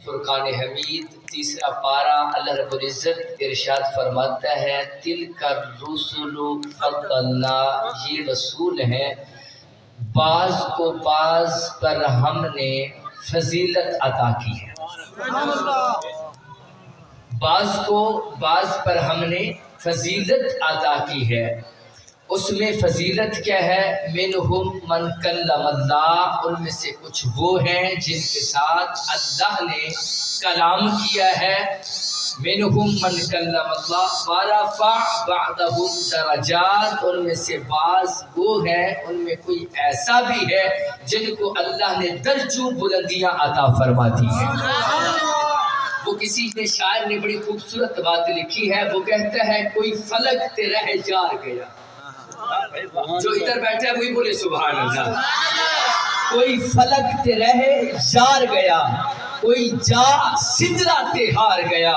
فرقان حمید تیسرا پارہ اللہ رب العزت ارشاد فرماتا ہے تلک الرسل فضلنا، یہ رسول ہیں بعض کو بعض پر ہم نے فضیلت عطا کی ہے، بعض کو بعض پر ہم نے فضیلت عطا کی ہے۔ اس میں فضیلت کیا ہے؟ منہم من کلم اللہ، ان میں سے کچھ وہ ہیں جن کے ساتھ اللہ نے کلام کیا ہے۔ منہم من کلم اللہ ورفع بعضهم درجات، ان میں سے بعض وہ ہیں، ان میں کوئی ایسا بھی ہے جن کو اللہ نے درجوں بلندیاں عطا فرما دی ہیں۔ وہ کسی نے شاعر نے بڑی خوبصورت بات لکھی ہے، وہ کہتا ہے کوئی فلک تے رہ جار گیا، جو ادھر بیٹھا ہے وہی بولے سبحان اللہ۔ کوئی فلک تے رہ جار گیا، کوئی جا سدرہ تے ہار گیا،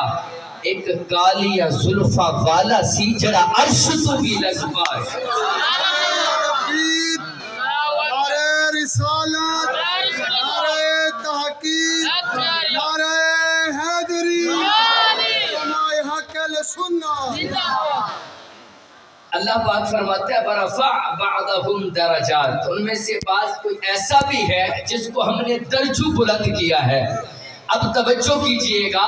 ایک کالیا زلفا والا سی جڑا عرش تو بھی لگ پائے۔ نعرہ رسالت، نعرہ تحقیق، نعرہ حیدری، علماء حق السنہ۔ اللہ پاک فرماتا ہے ورفع بعضهم درجات، ان میں سے بعض کوئی ایسا بھی ہے جس کو ہم نے درجوں بلند کیا ہے۔ اب توجہ کیجئے گا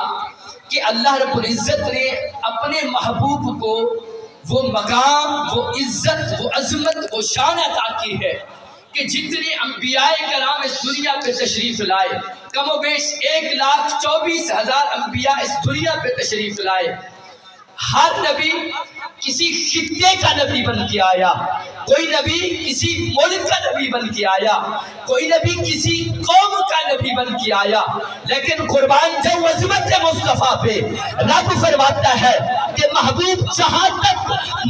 کہ اللہ رب العزت نے اپنے محبوب کو وہ مقام، وہ عزت، وہ عظمت، وہ شان عطا کی ہے کہ جتنے انبیاء کرام اس دنیا پہ تشریف لائے، کم و بیش 1,24,000 انبیاء اس دنیا پہ تشریف لائے، ہر نبی کسی خطے کا نبی بن کے آیا، کوئی نبی کسی ملک کا نبی بن کے آیا، کوئی نبی کسی قوم کا نبی بن کے آیا، لیکن قربان جاؤں عظمت مصطفیٰ پہ رب فرماتا ہے کہ محبوب جہاں تک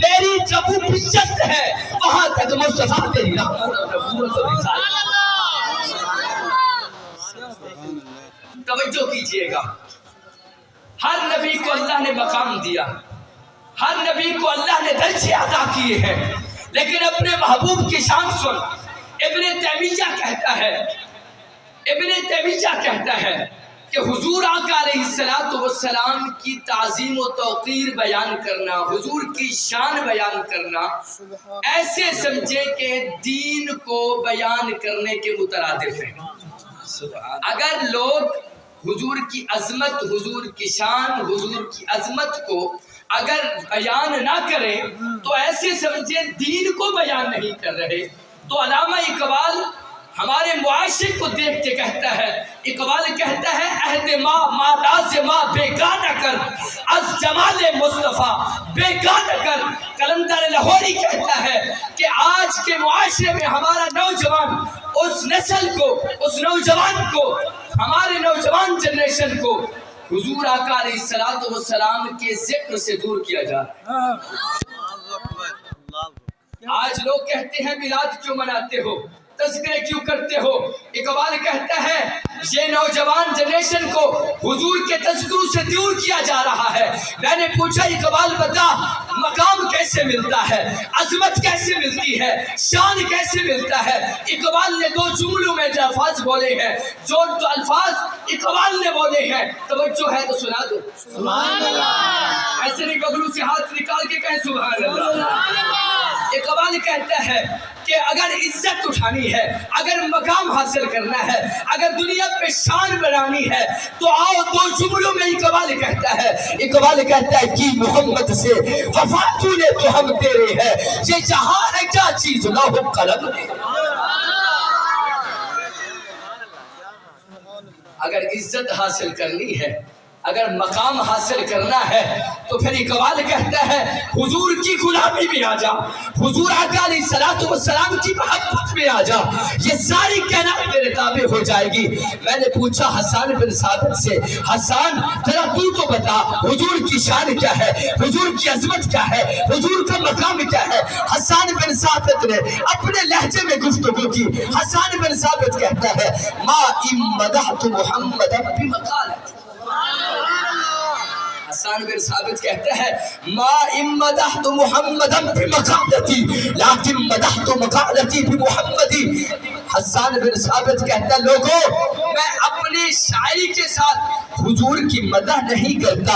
میری جبو عزت ہے وہاں تک مصطفیٰ تیری رحمت اور نبوت اور رسالت۔ توجہ کیجئے گا، ہر نبی کو اللہ نے مقام دیا، ہر نبی کو اللہ نے درجے عطا کیے ہیں، لیکن اپنے محبوب کی شان سن۔ ابن تیمیہ کہتا ہے کہ حضور آقا علیہ السلام کی تعظیم و توقیر بیان کرنا، حضور کی شان بیان کرنا ایسے سمجھے کہ دین کو بیان کرنے کے مترادف ہیں۔ اگر لوگ حضور کی عظمت، حضور کی شان، حضور کی عظمت کو اگر بیان نہ کریں تو ایسے سمجھے دین کو بیان نہیں کر رہے۔ تو علامہ اقبال ہمارے معاشرے کو دیکھ کے کہتا ہے، اقبال کہتا ہے عہد ما لازمہ بےگاہ نہ کر، از جمال مصطفیٰ بےگاہ نہ کر۔ قلندر لاہوری کہتا ہے کہ آج کے معاشرے میں ہمارا نوجوان اس نسل کو، اس نوجوان کو، ہمارے نوجوان جنریشن کو حضور آقا علیہ السلام کے ذکر سے دور کیا جا رہا ہے۔ آج لوگ کہتے ہیں میلاد کیوں مناتے ہو، تذکرے کیوں کرتے ہو؟ اقبال کہتا ہے یہ نوجوان جنریشن کو حضور کے تذکروں سے دور کیا جا رہا ہے۔ میں نے پوچھا اقبال بتا مقام کیسے ملتا ہے، عظمت کیسے ملتی ہے، شان کیسے ملتا ہے؟ اقبال نے 2 جملوں میں جو الفاظ بولے ہیں، جو الفاظ اقبال نے بولے ہیں، توجہ ہے تو سنا دو سبحان اللہ۔ ایسے نہیں گبرو سے ہاتھ نکال کے کہیں سبحان اللہ۔ اقبال کہتا ہے کہ اگر عزت اٹھانی ہے، اگر مقام حاصل کرنا ہے، اگر دنیا پہ شان بنانی ہے تو آؤ 2 جملوں میں اقبال کہتا ہے کہ محمد سے وفا تو نے تو ہم تیرے ہیں، یہ جہاں ہے کیا چیز لوح قلم نے۔ اگر عزت حاصل کرنی ہے، اگر مقام حاصل کرنا ہے تو پھر اقبال کہتا ہے حضور کی غلامی میں آ جا، حضور آقا علیہ السلام کی محبت میں آ جا، یہ ساری کائنات میرے تابع ہو جائے گی۔ میں نے پوچھا حسان بن ثابت سے، حسان ذرا تو بتا حضور کی شان کیا ہے، حضور کی عظمت کیا ہے، حضور کا مقام کیا ہے؟ حسان بن ثابت نے اپنے لہجے میں گفتگو کی۔ حسان بن ثابت کہتا ہے ما ان مدحت محمد بمقالت، حسان بن ثابت کہتا ہے ما ان مدحت محمدا بمقالتی لیکن مدحت مقالتی بمحمدی۔ حسان بن ثابت کہتا ہے لوگوں میں اپنی شاعری کے ساتھ حضور کی مدح نہیں کرتا،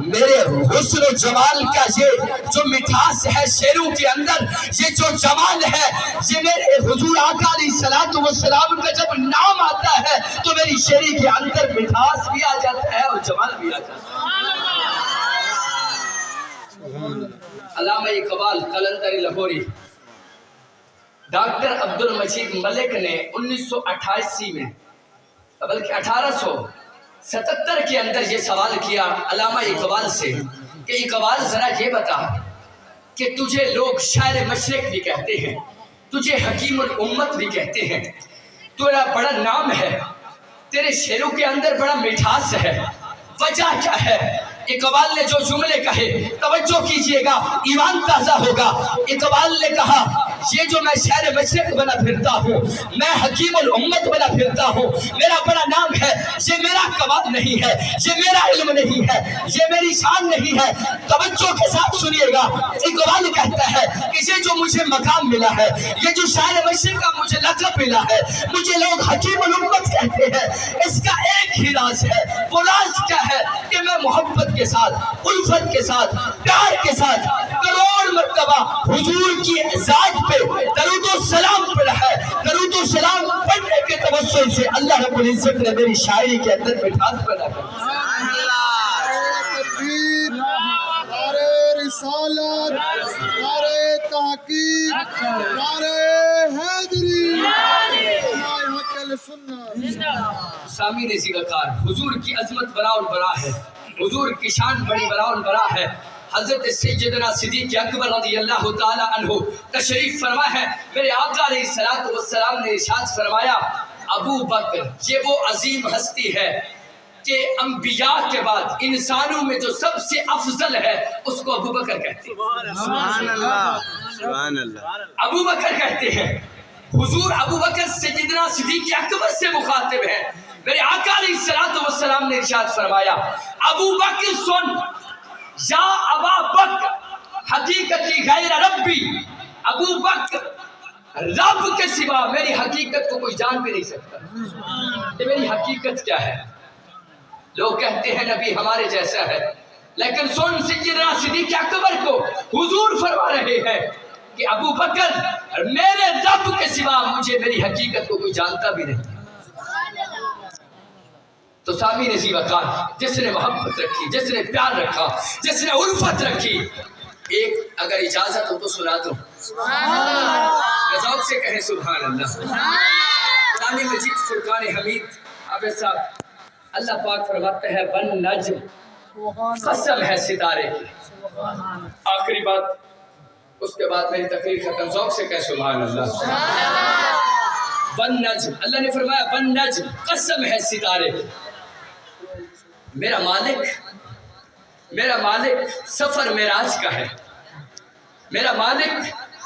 میرے حسن و جمال کا یہ جو مٹھاس ہے شعروں کے اندر، یہ جو جمال ہے، یہ میرے حضور آقا علیہ الصلوۃ والسلام کا جب نام آتا ہے تو میری شعری کے اندر مٹھاس بھی آ جاتا ہے اور جمال بھی آ جاتا ہے۔ علامہ اقبال قلندر لاہوری ڈاکٹر عبد المجید ملک نے 1988 میں بلکہ 1877 کے اندر یہ سوال کیا علامہ اقبال سے کہ اقبال ذرا یہ بتا کہ تجھے لوگ شاعر مشرق بھی کہتے ہیں، تجھے حکیم الامت بھی کہتے ہیں، تیرا بڑا نام ہے، تیرے شعروں کے اندر بڑا مٹھاس ہے، وجہ کیا ہے؟ اقبال نے جو جملے کہے توجہ کیجئے گا، ایمان تازہ ہوگا۔ اقبال نے کہا یہ جو میں شاعر مشرق بنا پھرتا ہوں، میں حکیم الامت بنا پھرتا ہوں، میرا بڑا نام ہے، یہ میرا کمال نہیں ہے، یہ میرا علم نہیں ہے، یہ میری شان نہیں ہے۔ توجہ کے ساتھ سنیے گا، اقبال کہتا ہے کہ یہ جو مجھے مقام ملا ہے، یہ جو شاعر مشرق کا مجھے لقب ملا ہے، مجھے لوگ حکیم الامت کہتے ہیں، اس کا ایک ہی راز ہے۔ وہ راز کیا ہے کہ میں محبت کے ساتھ، الفت کے ساتھ، پیار کے ساتھ کروڑ مرتبہ حضور کی ذات پہ درود و سلام پڑھا ہے۔ درود و سلام پڑھنے کے توسل سے اللہ رب العزت نے میری شاعری کے اندر مٹھاس پیدا کر تکبیر، نعرہ رسالت، نعرہ تحقیق، نعرہ حیدری، علماء حق السنہ۔ سامعین اسی وقار حضور کی عظمت بڑا اور بڑا ہے، حضور کی شان بڑی بڑا اور بڑا ہے۔ حضرت سیدنا صدیق اکبر رضی اللہ تعالی عنہ تشریف فرما ہے، میرے آقا علیہ الصلوۃ والسلام نے ارشاد فرمایا ابو بکر یہ وہ عظیم ہستی ہے کہ انبیاء کے بعد انسانوں میں جو سب سے افضل ہے اس کو ابو بکر کہتے ہیں۔ سبحان اللہ، سبحان اللہ۔ ابو بکر کہتے ہیں، حضور ابو بکر سیدنا صدیق اکبر سے مخاطب ہے۔ میرے آقا علیہ الصلوۃ والسلام نے ارشاد فرمایا ابو بکر سن یا ابا بکر حقیقتی غیر ربی، ابو بکر رب کے سوا میری حقیقت کو کوئی جان بھی نہیں سکتا۔ یہ میری حقیقت کیا ہے؟ لوگ کہتے ہیں نبی ہمارے جیسا ہے، لیکن سن سیدنا صدیق اکبر کو حضور فرما رہے ہیں کہ ابو بکر میرے رب کے سوا مجھے میری حقیقت کو کوئی جانتا بھی نہیں۔ تو سامعین اسی وقار جس نے محبت رکھی، جس نے پیار رکھا، جس نے الفت رکھی، ایک اگر اجازت ہو تو سنا دو، ذوق سے کہیں سبحان اللہ۔ قرآن مجید فرقان حمید حافظ صاحب اللہ پاک فرماتے ہیں والنجم، قسم ہے ستارے کی۔ آخری بات اس کے بعد میری تقریر ختم، ذوق سے کہیں سبحان اللہ۔ والنجم، اللہ نے فرمایا والنجم، قسم ہے ستارے کی۔ میرا مالک سفر معراج کا ہے، میرا مالک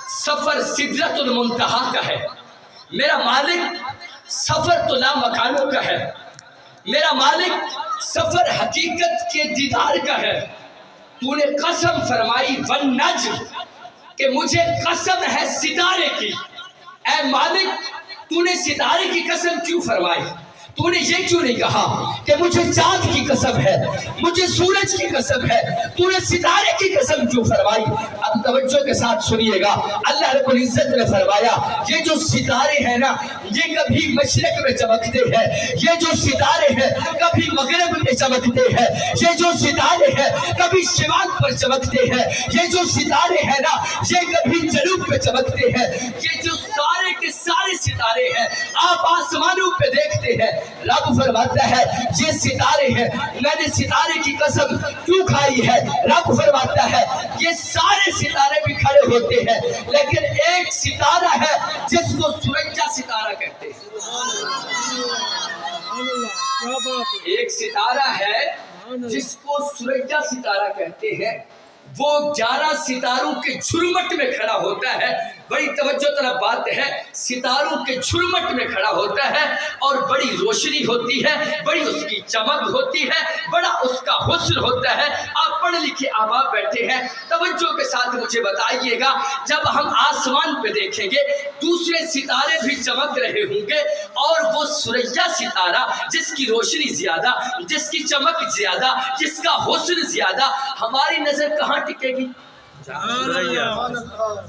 سفر سدرۃ المنتہا کا ہے، میرا مالک سفر تو لامکانوں کا ہے، میرا مالک سفر حقیقت کے دیدار کا ہے۔ تو نے قسم فرمائی والنجم کہ مجھے قسم ہے ستارے کی۔ اے مالک تو نے ستارے کی قسم کیوں فرمائی؟ تو نے یہ کیوں نہیں کہا کہ مجھے چاند کی قسم ہے، مجھے سورج کی قسم ہے؟ تو نے ستارے کی قسم کیوں فرمائی؟ اب توجہ کے ساتھ سنیے گا، اللہ رب العزت نے فرمایا یہ جو ستارے ہیں نا یہ کبھی مشرق میں چمکتے ہیں، یہ جو ستارے ہیں کبھی مغرب میں چمکتے ہیں، یہ جو ستارے ہیں کبھی شمال پر چمکتے ہیں، یہ جو ستارے ہیں نا یہ کبھی جنوب پہ چمکتے ہیں۔ یہ جو سارے کے سارے ستارے ہیں آپ آسمانوں پہ دیکھتے ہیں، رب فرماتا ہے یہ ستارے ہیں، میں نے ستارے کی قسم کیوں کھائی ہے؟ رب فرماتا ہے یہ سارے ستارے بھی کھڑے ہوتے ہیں لیکن ایک ستارہ ہے جس کو سورجہ ستارہ کہتے ہیں۔ ایک ستارہ ہے جس کو سورجہ ستارہ کہتے ہیں، وہ 11 ستاروں کے جھرمٹ میں کھڑا ہوتا ہے بڑی توجہ طلب بات ہے، ستاروں کے جھرمٹ میں کھڑا ہوتا ہے اور بڑی روشنی ہوتی ہے، بڑی اس کی چمک ہوتی ہے، بڑا اس کا حسن ہوتا ہے۔ آپ پڑھے لکھے احباب بیٹھے ہیں، توجہ کے ساتھ مجھے بتائیے گا، جب ہم آسمان پہ دیکھیں گے دوسرے ستارے بھی چمک رہے ہوں گے اور وہ سریا ستارہ جس کی روشنی زیادہ، جس کی چمک زیادہ، جس کا حسن زیادہ، ہماری نظر کہاں ٹکے گی؟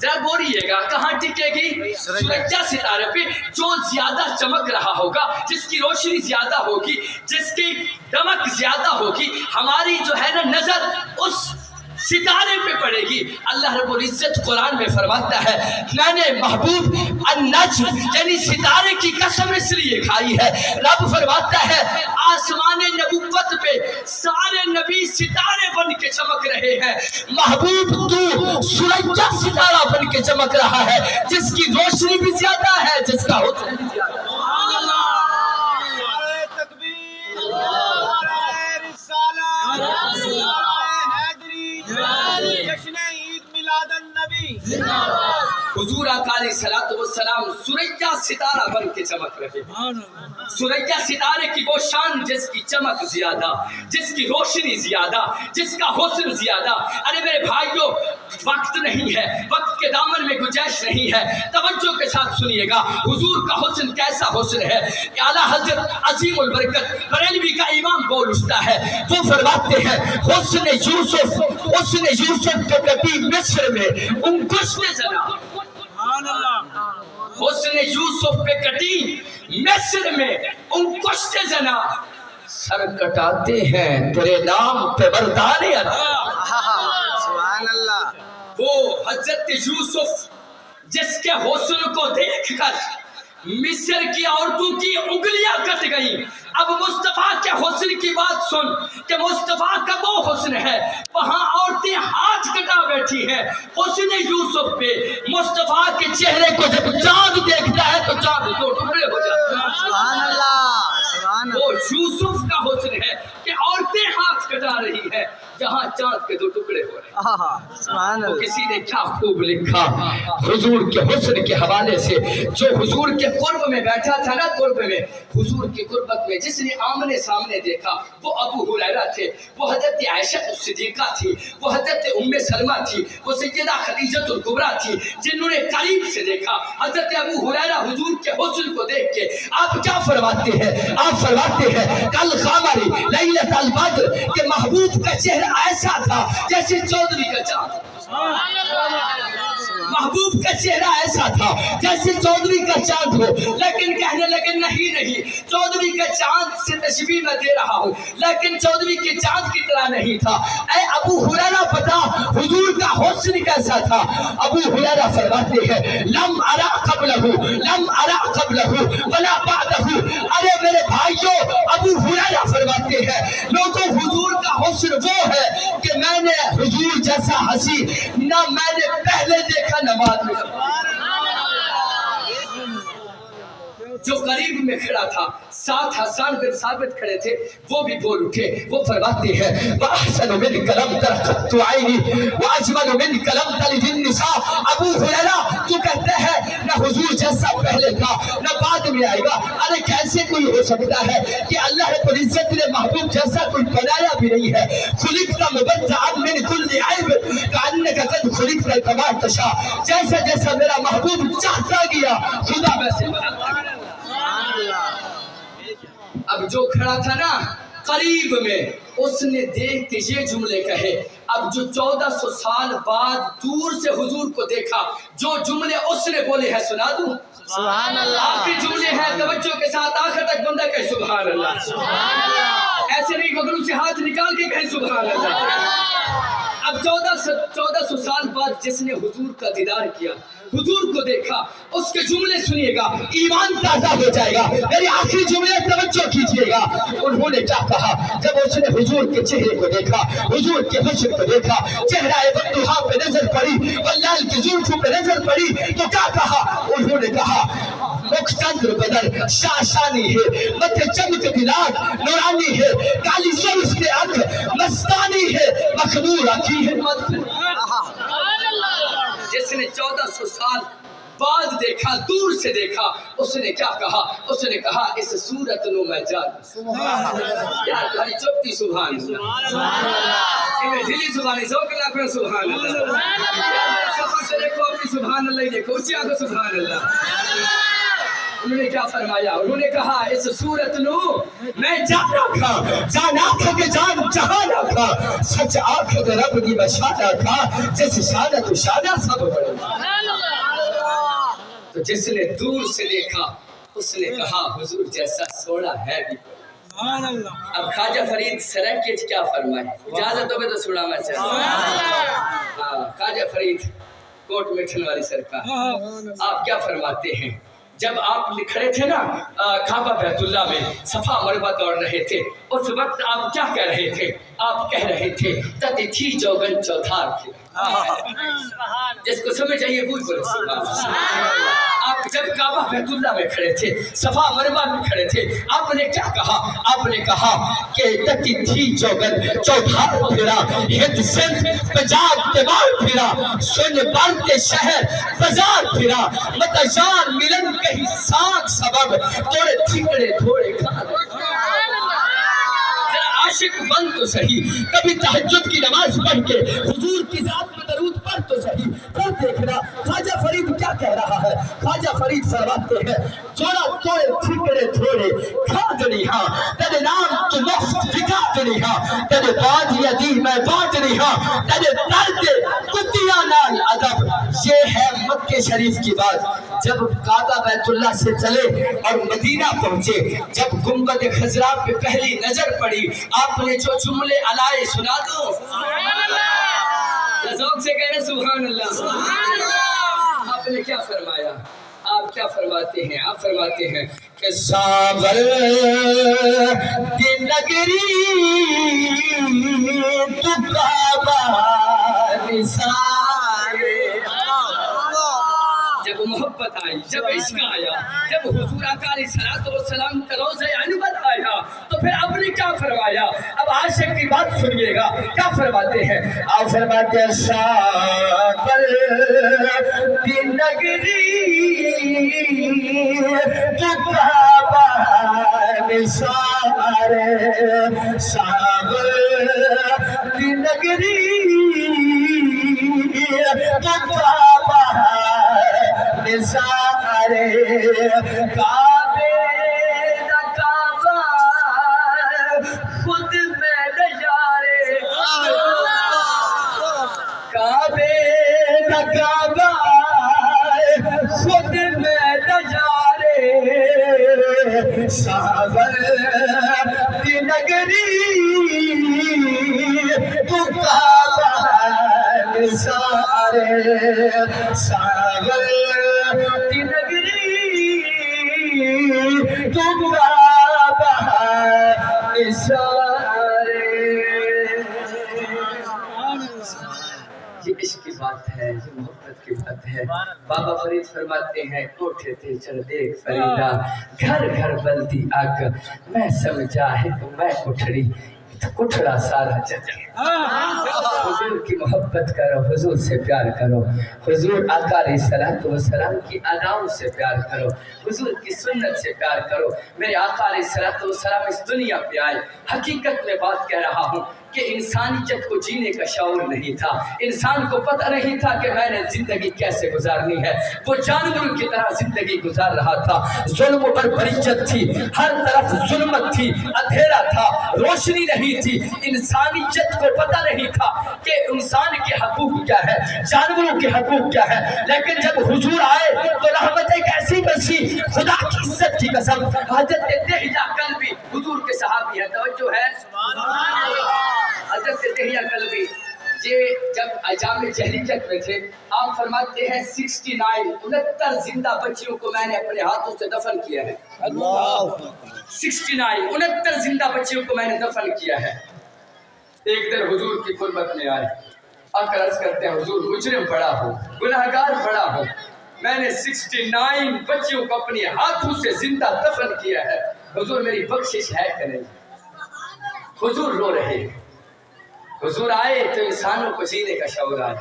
ذرا بولیے گا، کہاں ٹکے گی؟ سوریا ستارے پہ جو زیادہ چمک رہا ہوگا، جس کی روشنی زیادہ ہوگی، جس کی دمک زیادہ ہوگی، ہماری جو ہے نا نظر اس ستارے پہ پڑے گی۔ اللہ رب العزت قرآن میں فرماتا ہے، میں نے محبوب النجم یعنی ستارے کی قسم اس لیے کھائی ہے۔ رب فرماتا ہے آسمان نبوت پہ سارے نبی ستارے بن کے چمک رہے ہیں، محبوب تو سوریا ستارہ بن کے چمک رہا ہے، جس کی روشنی بھی زیادہ ہے، جس کا حسن بھی زیادہ ہے۔ حضور آقا علیہ السلام سوریا ستارہ بن کے چمک رہے ہیں۔ سوریا ستارے کی وہ شان جس کی چمک زیادہ، جس کی روشنی زیادہ، جس کا حسن زیادہ۔ ارے میرے بھائیوں، وقت نہیں ہے، وقت کے دامن میں گنجائش نہیں ہے، توجہ کے ساتھ سنیے گا حضور کا حسن کیسا حسن ہے۔ اعلیٰ حضرت عظیم البرکت بریلوی کا امام بول اٹھتا ہے، وہ فرماتے ہیں حسن یوسف کے کبھی مصر میں انگشت زنا، حسن یوسف پہ کٹی مصر میں انگشت زنا، سر کٹاتے ہیں تیرے نام پہ مردان ادا۔ سبحان اللہ۔ وہ حضرت یوسف جس کے حسن کو دیکھ کر مصر کی عورتوں کی انگلیاں کٹ گئیں، اب مصطفیٰ کے حسن کی بات سن کہ مصطفیٰ کا وہ حسن ہے، وہاں عورتیں ہاتھ کٹا بیٹھی ہیں حسن یوسف پہ۔ مصطفیٰ کے چہرے کو جب چاند دیکھتا ہے تو چاند دو ٹکڑے ہو جاتے ہیں۔ سبحان اللہ، سبحان اللہ۔ وہ یوسف کا حسن ہے کہ عورتیں ہاتھ کٹا رہی ہیں جہاں چاند کے دو ٹکڑے ہو رہے ہیں۔ سبحان وہ اللہ۔ کسی نے کیا خوب لکھا حضور کے حسن کے حوالے سے، جو حضور کے قرب میں بیٹھا تھا نا، قرب میں حضور کی قربت میں جس نے آمنے سامنے دیکھا وہ ابو ہریرہ تھے، وہ حضرت عائشہ صدیقہ تھی، وہ حضرت ام سلمہ تھی، وہ سیدہ خدیجہ الکبریٰ تھی، جنہوں نے قریب سے دیکھا حضرت ابو ہریرہ حضور کے حسن کو دیکھ کے آپ کیا فرماتے ہیں؟ آپ فرماتے ہیں کل قمری لیلۃ البدر کہ محبوب کا چہرہ ایسا تھا جیسے چودھویں کا چاند، محبوب کا چہرہ ایسا تھا جیسے چودھویں کا چاند ہو، لیکن کہنے لگے نہیں چودھویں کا چاند سے تشبیہ میں دے رہا ہوں، لیکن چودھویں کے چاند کی طرح نہیں تھا۔ اے ابو ہریرہ بتا حضور کا حسن کیسا تھا؟ ابو ہریرہ فرماتے ہیں لم ارا قبلہ ولا بعدہ۔ ارے میرے بھائیوں، ابو ہریرہ فرماتے ہیں لوگوں حضور کا حسن وہ ہے کہ میں نے حضور جیسا ہنسی نہ میں نے پہلے دیکھا نہ بعد میں۔ جو قریب میں کھڑا تھا، ساتھ حسان بن ثابت کھڑے تھے، وہ بھی بول اٹھے، وہ فرماتے ہیں وَأَحْسَنُ مِنْكَ لَمْ تَرَ قَطُّ عَيْنِي وَأَجْمَلُ مِنْكَ لَمْ تَلِدِ النِّسَاءُ۔ ابو ہریرہ تو کہتا ہے نہ حضور جیسا پہلے تھا نہ بعد میں آئے گا۔ ارے کیسے کوئی ہو سکتا ہے کہ اللہ رب العزت نے محبوب جیسا کوئی بنایا بھی نہیں ہے۔ خُلِقْتَ مُبَدَّعًا مِنْ كُلِّ عَيْبٍ كَأَنَّكَ قَدْ خُلِقْتَ كَمَا تَشَاءُ۔ جیسا جیسا میرا محبوب چاہتا گیا خدا ویسے بناتا گیا۔ اب جو کھڑا تھا نا قریب میں، اس نے دیکھ کے یہ جملے کہے۔ اب جو 1400 سال بعد دور سے حضور کو دیکھا، جو جملے اس نے بولے ہیں سنا دوں؟ سبحان اللہ۔ آخری جملے ہیں، توجہ کے ساتھ آخر تک بندہ کہے سبحان اللہ۔ ایسے نہیں گھگرو سے ہاتھ نکال کے کہے سبحان اللہ۔ اب 1400 سال بعد جس نے حضور کا دیدار کیا، حضور کو دیکھا، اس کے جملے سنیے گا، ایمان تازہ ہو جائے گا۔ میری آخری جملے توجہ کیجئے گا۔ انہوں نے کیا کہا جب اس نے حضور کے چہرے کو دیکھا، حضور کے حسن کو دیکھا، چہرہ والضحیٰ پہ نظر پڑی، واللیل کی زلفوں پہ نظر پڑی، تو کیا کہا؟ انہوں نے کہا مکھ چندر بدن شاشانی ہے، متھے چمک دلال نورانی ہے، کالی سرخ کے انگ مستانی ہے، مخمور آنکھی ہے مدفن۔ جس نے 1400 سال بعد دیکھا، دور سے دیکھا، اس نے کیا کہا؟ اس نے کہا اس صورت نو میں جان یار تمہاری چوپتی سبحان اللہ ڈھیلی زبانی ذوق اللہ کرو سبحان اللہ سفر سے دیکھو اپنی سبحان اللہ ہی دیکھو اسی آگے سبحان اللہ۔ انہوں نے کیا فرمایا؟ انہوں نے کہا اس صورت نو میں جانا تھا کہ جان جہانا تھا، سچ آنکھ دے رب دی بشانا تھا، جس شانہ تو شانہ سب بڑے۔ تو جس نے دور سے دیکھا اس نے کہا حضور جیسا سوڑا ہے بھی۔ اب خواجہ فرید سرائکیٹ کیا فرمائے؟ اجازت ہوگا تو سنا میں چاہتا ہوں۔ خواجہ فرید کوٹ مٹھن والی سرکار آپ کیا فرماتے ہیں؟ جب آپ کھڑے تھے نا کعبہ بیت اللہ میں صفا مروا دوڑ رہے تھے، اس وقت آپ کیا کہہ رہے تھے؟ آپ کہہ رہے تھے تتی تھی چوگن چوتھار تھے۔ جس کو سمجھ آئیے بول بولے آپ جب کعبہ بیت اللہ میں کھڑے تھے، صفا مروا میں کھڑے تھے، آپ نے کیا کہا؟ آپ نے کہا کہ تتی تھی چوگن چوتھار پھرا، ہند سندھ پنجاب دیوار پھرا، سن بارتے شہر بازار پھرا، متجان ملن کہیں ساکھ سبب توڑے ٹھکڑے تھوڑے کھانے۔ عاشق بن تو صحیح، کبھی تہجد کی نماز پڑھ کے حضور کی ذات میں درود پڑھ تو صحیح، پھر دیکھنا خواجہ فرید کیا کہہ رہا ہے۔ خواجہ فرید فرماتے ہیں جوڑا توڑے ٹھکڑے تھوڑے کھا جنی ہاں، تیرے نام تو مفت بکا جنی ہاں، تیرے باد یدی میں باد جنی ہاں، تیرے درد کتیا نال ادب۔ یہ ہے مکہ شریف کی بات۔ جب کعبہ بیت اللہ سے چلے اور مدینہ پہنچے، جب گنبد خضرا پہ پہلی نظر پڑی، آپ نے جو جملے علائے سنا دو ذوق سے کہنے سبحان اللہ۔ آپ نے کیا فرمایا؟ آپ کیا فرماتے ہیں؟ آپ فرماتے ہیں کہ سابر کی نگری تو کعبہ نثارے۔ جب محبت آئی، جب عشق آیا، جب حضور آقا علیہ الصلوۃ والسلام کا روضہ انور آیا تو پھر آپ نے کیا فرمایا؟ اب عاشق کی بات سنیے گا، کیا فرماتے ہیں؟ آپ فرماتے ہیں سابر کی نگری تو کعبہ نثارے، سابر کی نگری تو کعبہ نثارے، کعبے دا کعبہ خود میں نظارے، کعبے دا کعبہ خود میں نظارے، سابر کی نگری تو کعبہ نثارے، سابر کی نگری تو کعبہ نثارے۔ یہ عشق کی بات ہے، یہ محبت کی بات ہے۔ بابا فرید فرماتے ہیں کوٹھے تھے چل دیکھ فریدا، گھر گھر بلتی آگ، میں سمجھا ہے تو میں کٹھڑی تو کٹھڑا سارا جگ۔ حضور کی محبت کرو، حضور سے پیار کرو، حضور آقا علیہ الصلوۃ والسلام کی اداؤں سے پیار کرو، حضور کی سنت سے پیار کرو۔ میرے آقا علیہ الصلوۃ والسلام اس دنیا پہ آئے، حقیقت میں بات کہہ رہا ہوں کہ انسانیت کو جینے کا شعور نہیں تھا، انسان کو پتہ نہیں تھا کہ میں نے زندگی کیسے گزارنی ہے۔ وہ جانوروں کی طرح زندگی گزار رہا تھا، ظلم و بربریت تھی، ہر طرف ظلمت تھی، اندھیرا تھا، روشنی نہیں تھی۔ انسانیت کو پتہ نہیں تھا کہ انسان کے حقوق کیا ہے، جانوروں کے حقوق کیا ہے۔ لیکن جب حضور آئے تو رحمت ایک ایسی برسی، خدا کی عزت کی قسم، حضرت دہیہ قلبی حضور کے صحابی ہے، توجہ ہے حضرت دہیہ قلبی یہ جب ایام جاہلیت میں تھے، آپ فرماتے ہیں 69 زندہ بچیوں کو میں نے اپنے ہاتھوں سے دفن کیا ہے۔ 69 زندہ بچیوں کو میں نے دفن کیا ہے۔ ایک دن حضور کی خدمت میں آئے، آ کر عرض کرتے ہیں حضور مجرم بڑا ہو، گناہگار بڑا ہو، میں نے 69 بچیوں کو اپنے ہاتھوں سے زندہ دفن کیا ہے، حضور میری بخشش ہے کہ نہیں؟ حضور رو رہے ہیں، حضور آئے تو انسانوں کو جینے کا شعور آیا.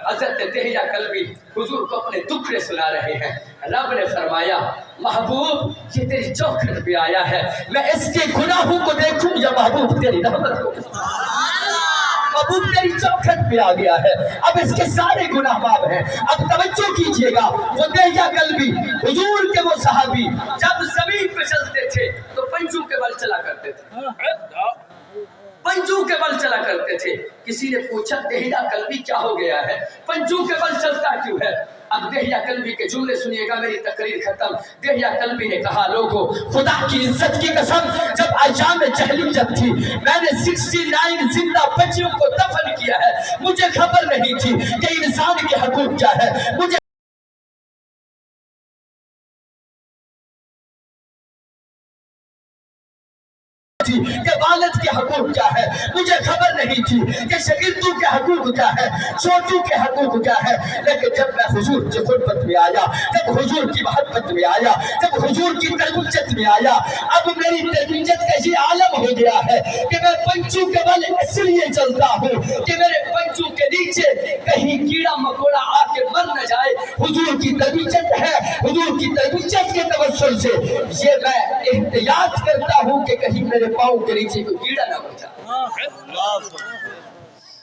حضرت دہیا کلبی حضور کو اپنے دکھڑے سنا رہے ہیں. رب نے فرمایا محبوب یہ تیری چوکھٹ پہ آیا ہے, میں اس کے گناہوں کو دیکھوں یا محبوب تیری رحمت کو؟ محبوب تیری چوکھٹ پہ آ گیا ہے, اب اس کے سارے گناہ معاف ہیں. اب توجہ کیجئے گا, وہ دہیا کلبی حضور کے وہ صحابی جب زمین پہ چلتے تھے تو پنجوں کے بل چلا کرتے تھے, پنجوں کے بل چلا کرتے تھے. کسی نے پوچھا دہیا کلبی کیا ہو گیا ہے, پنجوں کے بل چلتا کیوں ہے؟ اب دہیا کلبی کے جملے سنیے گا, میری تقریر ختم. دہیا کلبی نے کہا لوگوں خدا کی عزت کی قسم, جب ایام جاہلیت تھی میں نے 69 زندہ بچیوں کو دفن کیا ہے, مجھے خبر نہیں تھی کہ انسان کے حقوق کیا ہے, مجھے کہ والد کے حقوق کیا ہے, مجھے خبر نہیں تھی کہ شاگردوں کے حقوق کیا ہے, چھوٹوں کے حقوق کیا ہے. لیکن جب میں حضور کی قربت میں آیا, جب حضور کی محبت میں آیا, جب حضور کی تربیت میں آیا, اب میری تربیت کا یہ عالم ہو گیا ہے کہ میں پنجوں کے بل اس لیے چلتا ہوں کہ میرے پنجوں کے نیچے کہیں کیڑا مکوڑا آ کے مر نہ جائے. حضور کی تربیت ہے, حضور کی تربیت کے توسل سے یہ میں احتیاط کرتا ہوں کہ کہیں میرے پاؤں کے نیچے کوئی کیڑا نہ بچا.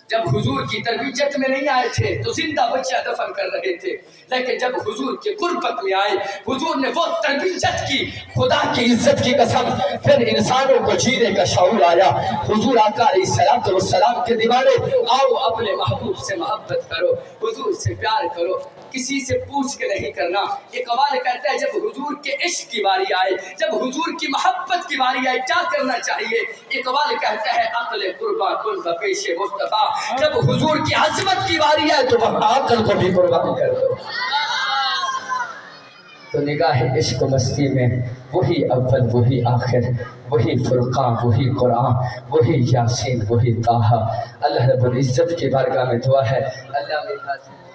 جب حضور کی تربیت میں نہیں آئے تھے تو زندہ بچہ دفن کر رہے تھے, لیکن جب حضور کی قربت میں آئے, حضور نے وہ تربیت کی, خدا کی عزت کی قسم پھر انسانوں کو جینے کا شعور آیا. حضور آقا علیہ السلام کے دیوانے, آؤ اپنے محبوب سے محبت کرو, حضور سے پیار کرو, کسی سے پوچھ کے نہیں کرنا. یہ قوال کہتا ہے جب حضور کے عشق کی باری آئے, جب حضور کی محبت کی باری آئے کیا کرنا چاہیے. یہ قوال کہتا ہے عقل قربان کن بپیش مصطفیٰ, جب حضور کی عظمت کی باری آئے تو وہاں عقل کو بھی قربان کر دو. تو نگاہ عشق و مستی میں وہی اول وہی آخر, وہی فرقان وہی قرآن وہی یاسین وہی طٰہٰ. اللہ رب العزت کی بارگاہ میں دعا ہے, اللہ میرے